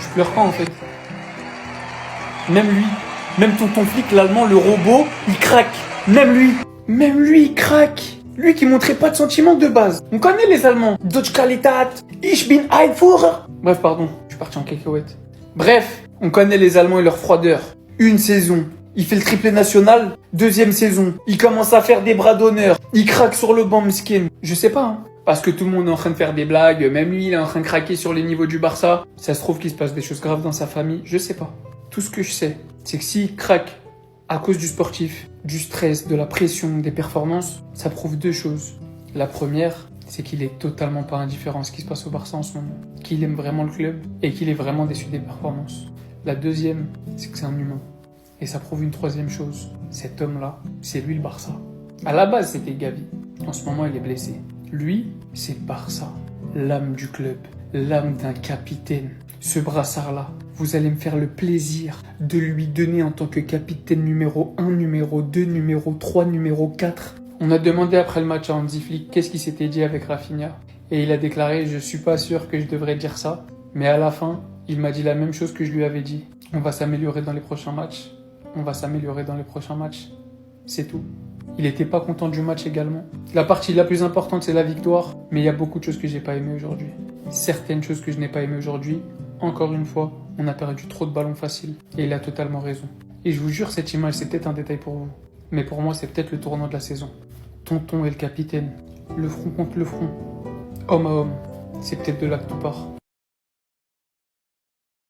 Je pleure pas en fait. Même lui, même tonton flic, l'allemand, le robot, il craque. Même lui, il craque. Lui qui montrait pas de sentiments de base. On connaît les Allemands. Deutsche Qualität, ich bin ein Führer. Bref, pardon, je suis parti en cacahuète. Bref, on connaît les Allemands et leur froideur. Une saison, il fait le triplé national. Deuxième saison, il commence à faire des bras d'honneur. Il craque sur le banc, miskin. Je sais pas, hein. Parce que tout le monde est en train de faire des blagues. Même lui, il est en train de craquer sur les niveaux du Barça. Ça se trouve qu'il se passe des choses graves dans sa famille. Je sais pas. Tout ce que je sais, c'est que s'il craque à cause du sportif, du stress, de la pression, des performances, ça prouve deux choses. La première, c'est qu'il est totalement pas indifférent à ce qui se passe au Barça en ce moment. Qu'il aime vraiment le club et qu'il est vraiment déçu des performances. La deuxième, c'est que c'est un humain. Et ça prouve une troisième chose. Cet homme-là, c'est lui le Barça. À la base, c'était Gavi. En ce moment, il est blessé. Lui, c'est Barça. L'âme du club. L'âme d'un capitaine. Ce brassard-là, vous allez me faire le plaisir de lui donner en tant que capitaine numéro 1, numéro 2, numéro 3, numéro 4. On a demandé après le match à Hansi Flick qu'est-ce qui s'était dit avec Rafinha. Et il a déclaré « Je suis pas sûr que je devrais dire ça ». Mais à la fin, il m'a dit la même chose que je lui avais dit. On va s'améliorer dans les prochains matchs. On va s'améliorer dans les prochains matchs. C'est tout. Il était pas content du match également. La partie la plus importante, c'est la victoire. Mais il y a beaucoup de choses que j'ai pas aimées aujourd'hui. Certaines choses que je n'ai pas aimées aujourd'hui. Encore une fois, on a perdu trop de ballons faciles. Et il a totalement raison. Et je vous jure, cette image, c'est peut-être un détail pour vous. Mais pour moi, c'est peut-être le tournant de la saison. Tonton et le capitaine. Le front contre le front. Homme à homme. C'est peut-être de là que tout part.